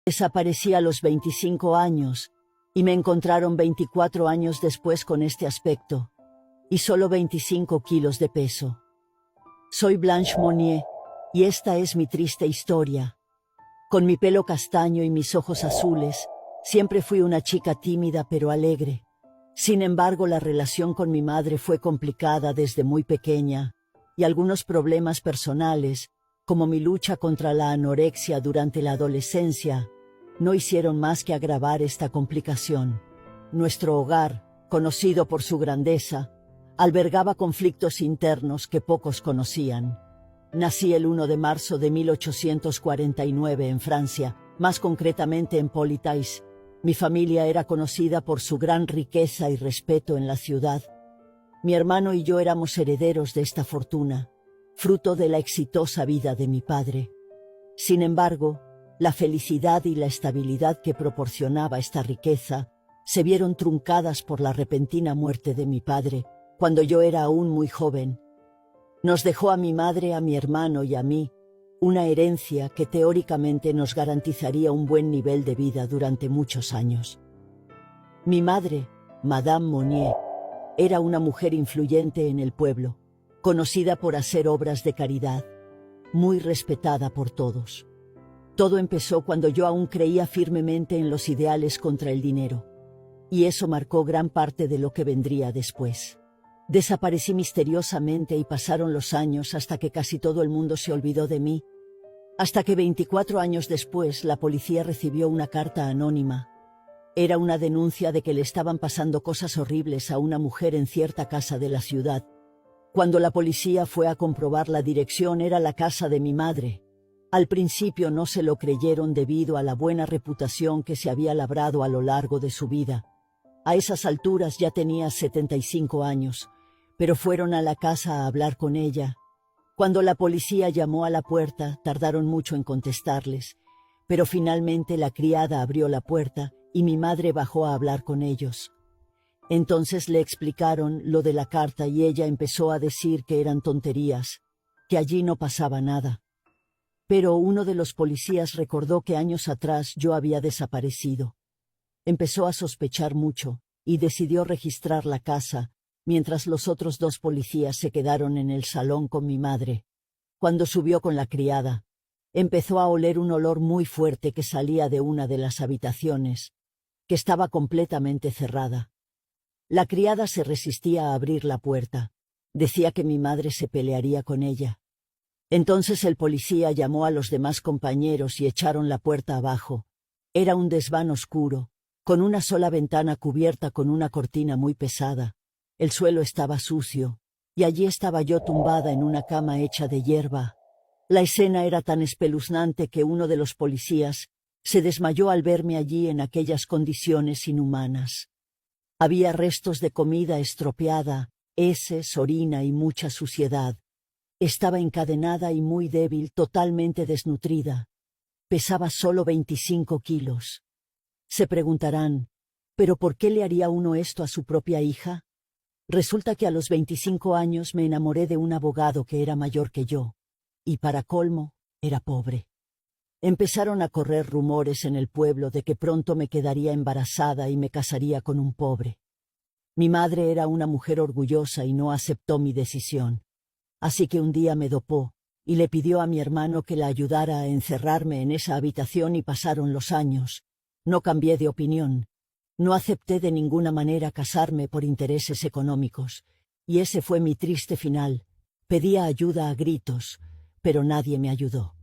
Desaparecí a los 25 años y me encontraron 24 años después con este aspecto y solo 25 kilos de peso. Soy Blanche Monnier y esta es mi triste historia. Con mi pelo castaño y mis ojos azules, siempre fui una chica tímida pero alegre. Sin embargo, la relación con mi madre fue complicada desde muy pequeña y algunos problemas personales, como mi lucha contra la anorexia durante la adolescencia, no hicieron más que agravar esta complicación. Nuestro hogar, conocido por su grandeza, albergaba conflictos internos que pocos conocían. Nací el 1 de marzo de 1849 en Francia, más concretamente en Poitiers. Mi familia era conocida por su gran riqueza y respeto en la ciudad. Mi hermano y yo éramos herederos de esta fortuna, fruto de la exitosa vida de mi padre. Sin embargo, la felicidad y la estabilidad que proporcionaba esta riqueza se vieron truncadas por la repentina muerte de mi padre, cuando yo era aún muy joven. Nos dejó a mi madre, a mi hermano y a mí una herencia que teóricamente nos garantizaría un buen nivel de vida durante muchos años. Mi madre, Madame Monnier, era una mujer influyente en el pueblo, conocida por hacer obras de caridad, muy respetada por todos. Todo empezó cuando yo aún creía firmemente en los ideales contra el dinero, y eso marcó gran parte de lo que vendría después. Desaparecí misteriosamente y pasaron los años hasta que casi todo el mundo se olvidó de mí, hasta que 24 años después la policía recibió una carta anónima. Era una denuncia de que le estaban pasando cosas horribles a una mujer en cierta casa de la ciudad. Cuando la policía fue a comprobar la dirección, era la casa de mi madre. Al principio no se lo creyeron debido a la buena reputación que se había labrado a lo largo de su vida. A esas alturas ya tenía 75 años, pero fueron a la casa a hablar con ella. Cuando la policía llamó a la puerta, tardaron mucho en contestarles, pero finalmente la criada abrió la puerta y mi madre bajó a hablar con ellos. Entonces le explicaron lo de la carta y ella empezó a decir que eran tonterías, que allí no pasaba nada. Pero uno de los policías recordó que años atrás yo había desaparecido. Empezó a sospechar mucho y decidió registrar la casa, mientras los otros dos policías se quedaron en el salón con mi madre. Cuando subió con la criada, empezó a oler un olor muy fuerte que salía de una de las habitaciones, que estaba completamente cerrada. La criada se resistía a abrir la puerta. Decía que mi madre se pelearía con ella. Entonces el policía llamó a los demás compañeros y echaron la puerta abajo. Era un desván oscuro, con una sola ventana cubierta con una cortina muy pesada. El suelo estaba sucio, y allí estaba yo tumbada en una cama hecha de hierba. La escena era tan espeluznante que uno de los policías se desmayó al verme allí en aquellas condiciones inhumanas. Había restos de comida estropeada, heces, orina y mucha suciedad. Estaba encadenada y muy débil, totalmente desnutrida. Pesaba solo 25 kilos. Se preguntarán, ¿pero por qué le haría uno esto a su propia hija? Resulta que a los 25 años me enamoré de un abogado que era mayor que yo, y para colmo, era pobre. Empezaron a correr rumores en el pueblo de que pronto me quedaría embarazada y me casaría con un pobre. Mi madre era una mujer orgullosa y no aceptó mi decisión. Así que un día me dopó y le pidió a mi hermano que la ayudara a encerrarme en esa habitación y pasaron los años. No cambié de opinión. No acepté de ninguna manera casarme por intereses económicos, y ese fue mi triste final. Pedía ayuda a gritos, pero nadie me ayudó.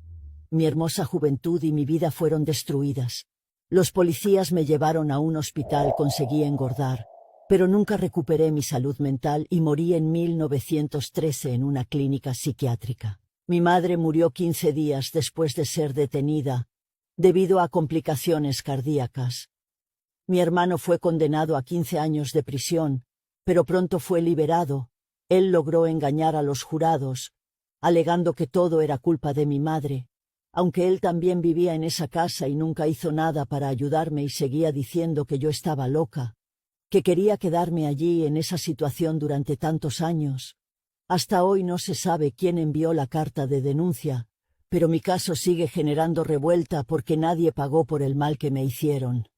Mi hermosa juventud y mi vida fueron destruidas. Los policías me llevaron a un hospital, conseguí engordar, pero nunca recuperé mi salud mental y morí en 1913 en una clínica psiquiátrica. Mi madre murió 15 días después de ser detenida, debido a complicaciones cardíacas. Mi hermano fue condenado a 15 años de prisión, pero pronto fue liberado. Él logró engañar a los jurados, alegando que todo era culpa de mi madre, aunque él también vivía en esa casa y nunca hizo nada para ayudarme y seguía diciendo que yo estaba loca, que quería quedarme allí en esa situación durante tantos años. Hasta hoy no se sabe quién envió la carta de denuncia, pero mi caso sigue generando revuelta porque nadie pagó por el mal que me hicieron.